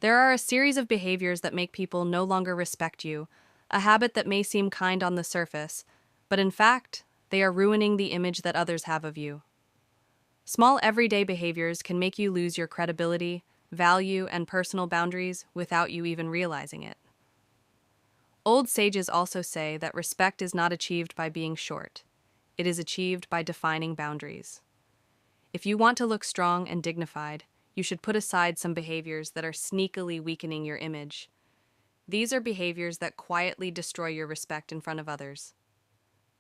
There are a series of behaviors that make people no longer respect you, a habit that may seem kind on the surface, but in fact, they are ruining the image that others have of you. Small everyday behaviors can make you lose your credibility, value, and personal boundaries without you even realizing it. Old sages also say that respect is not achieved by being short. It is achieved by defining boundaries. If you want to look strong and dignified, you should put aside some behaviors that are sneakily weakening your image. These are behaviors that quietly destroy your respect in front of others.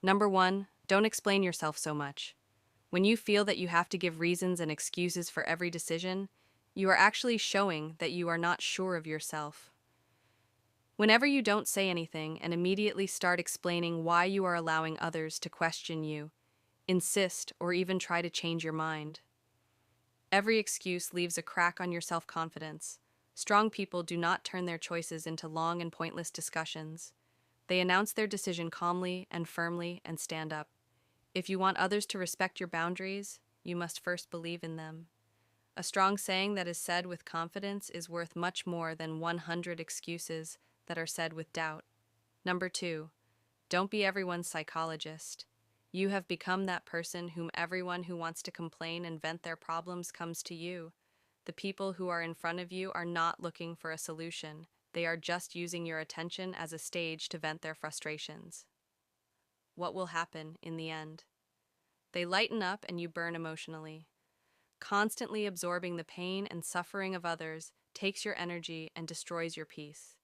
Number one, don't explain yourself so much. When you feel that you have to give reasons and excuses for every decision, you are actually showing that you are not sure of yourself. Whenever you don't say anything and immediately start explaining why you are allowing others to question you, insist, or even try to change your mind, every excuse leaves a crack on your self-confidence. Strong people do not turn their choices into long and pointless discussions. They announce their decision calmly and firmly and stand up. If you want others to respect your boundaries, you must first believe in them. A strong saying that is said with confidence is worth much more than 100 excuses that are said with doubt. Number two, don't be everyone's psychologist. You have become that person whom everyone who wants to complain and vent their problems comes to you. The people who are in front of you are not looking for a solution. They are just using your attention as a stage to vent their frustrations. What will happen in the end? They lighten up and you burn emotionally. Constantly absorbing the pain and suffering of others takes your energy and destroys your peace.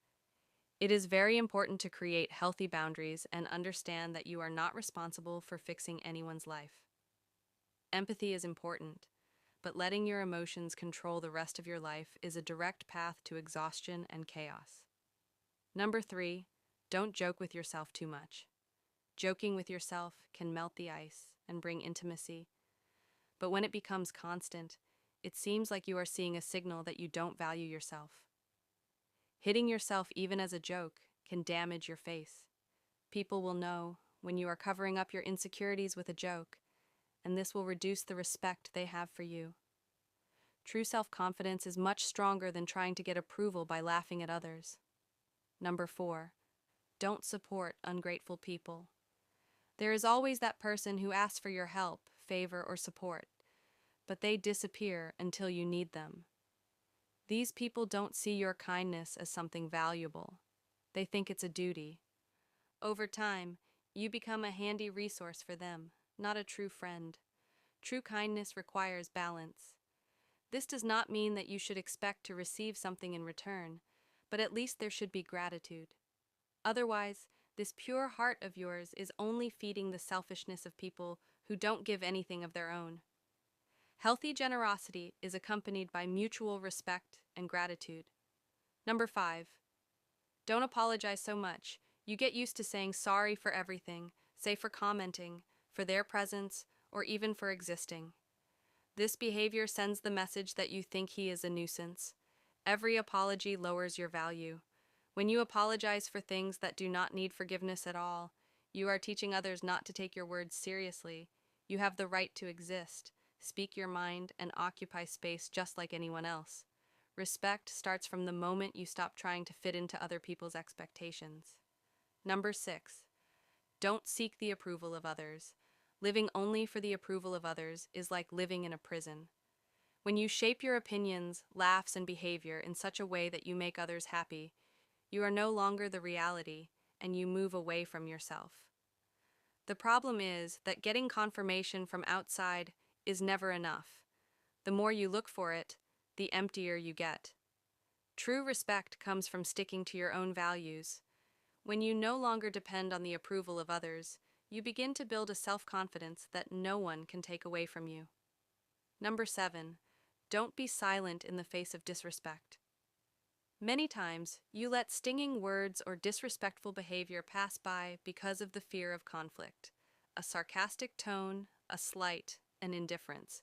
It is very important to create healthy boundaries and understand that you are not responsible for fixing anyone's life. Empathy is important, but letting your emotions control the rest of your life is a direct path to exhaustion and chaos. Number three, don't joke with yourself too much. Joking with yourself can melt the ice and bring intimacy, but when it becomes constant, it seems like you are seeing a signal that you don't value yourself. Hitting yourself even as a joke can damage your face. People will know when you are covering up your insecurities with a joke, and this will reduce the respect they have for you. True self-confidence is much stronger than trying to get approval by laughing at others. Number four, don't support ungrateful people. There is always that person who asks for your help, favor, or support, but they disappear until you need them. These people don't see your kindness as something valuable. They think it's a duty. Over time, you become a handy resource for them, not a true friend. True kindness requires balance. This does not mean that you should expect to receive something in return, but at least there should be gratitude. Otherwise, this pure heart of yours is only feeding the selfishness of people who don't give anything of their own. Healthy generosity is accompanied by mutual respect and gratitude. Number five, don't apologize so much. You get used to saying sorry for everything, say for commenting, for their presence, or even for existing. This behavior sends the message that you think he is a nuisance. Every apology lowers your value. When you apologize for things that do not need forgiveness at all, you are teaching others not to take your words seriously. You have the right to exist, speak your mind, and occupy space just like anyone else. Respect starts from the moment you stop trying to fit into other people's expectations. Number six, don't seek the approval of others. Living only for the approval of others is like living in a prison. When you shape your opinions, laughs, and behavior in such a way that you make others happy, you are no longer the reality, and you move away from yourself. The problem is that getting confirmation from outside is never enough. The more you look for it, the emptier you get. True respect comes from sticking to your own values. When you no longer depend on the approval of others, you begin to build a self-confidence that no one can take away from you. Number seven, don't be silent in the face of disrespect. Many times, you let stinging words or disrespectful behavior pass by because of the fear of conflict. A sarcastic tone, a slight, an indifference.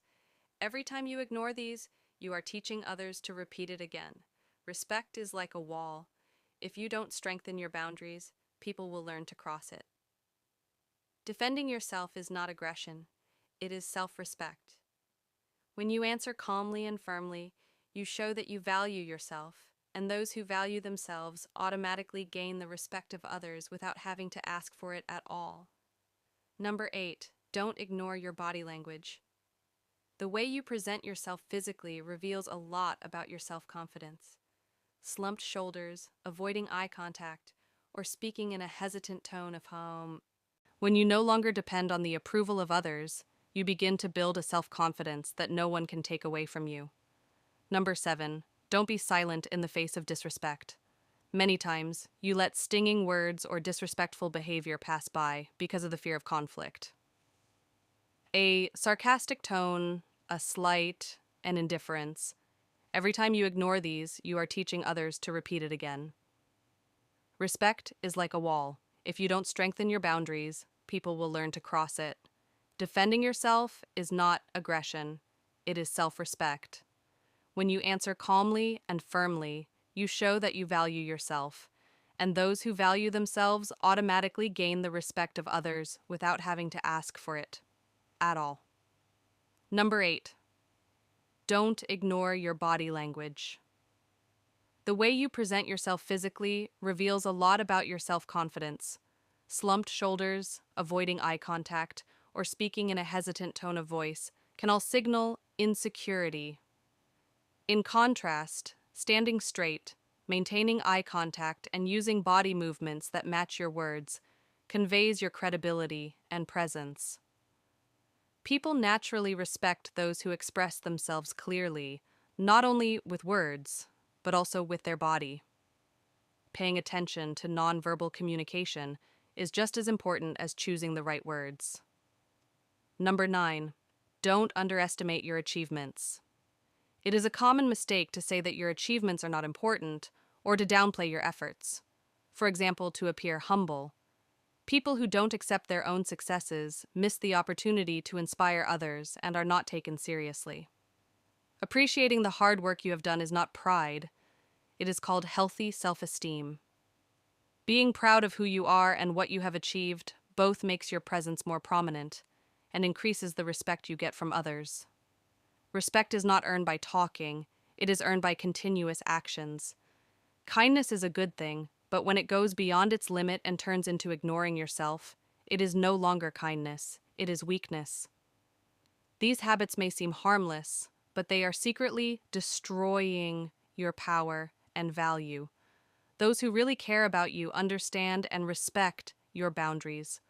Every time you ignore these, you are teaching others to repeat it again. Respect is like a wall. If you don't strengthen your boundaries, people will learn to cross it. Defending yourself is not aggression. It is self-respect. When you answer calmly and firmly, you show that you value yourself, and those who value themselves automatically gain the respect of others without having to ask for it at all. Number 8, don't ignore your body language. The way you present yourself physically reveals a lot about your self-confidence. Slumped shoulders, avoiding eye contact, or speaking in a hesitant tone of home. When you no longer depend on the approval of others, you begin to build a self-confidence that no one can take away from you. Number 7, don't be silent in the face of disrespect. Many times, you let stinging words or disrespectful behavior pass by because of the fear of conflict. A sarcastic tone, a slight, an indifference. Every time you ignore these, you are teaching others to repeat it again. Respect is like a wall. If you don't strengthen your boundaries, people will learn to cross it. Defending yourself is not aggression, it is self-respect. When you answer calmly and firmly, you show that you value yourself, and those who value themselves automatically gain the respect of others without having to ask for it at all. Number 8, don't ignore your body language. The way you present yourself physically reveals a lot about your self-confidence. Slumped shoulders, avoiding eye contact, or speaking in a hesitant tone of voice can all signal insecurity. In contrast, standing straight, maintaining eye contact, and using body movements that match your words conveys your credibility and presence. People naturally respect those who express themselves clearly, not only with words, but also with their body. Paying attention to nonverbal communication is just as important as choosing the right words. Number 9, don't underestimate your achievements. It is a common mistake to say that your achievements are not important or to downplay your efforts. For example, to appear humble. People who don't accept their own successes miss the opportunity to inspire others and are not taken seriously. Appreciating the hard work you have done is not pride. It is called healthy self-esteem. Being proud of who you are and what you have achieved both makes your presence more prominent and increases the respect you get from others. Respect is not earned by talking, it is earned by continuous actions. Kindness is a good thing, but when it goes beyond its limit and turns into ignoring yourself, it is no longer kindness, it is weakness. These habits may seem harmless, but they are secretly destroying your power and value. Those who really care about you understand and respect your boundaries.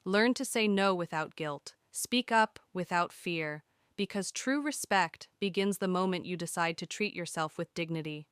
Learn to say no without guilt. Speak up without fear, because true respect begins the moment you decide to treat yourself with dignity.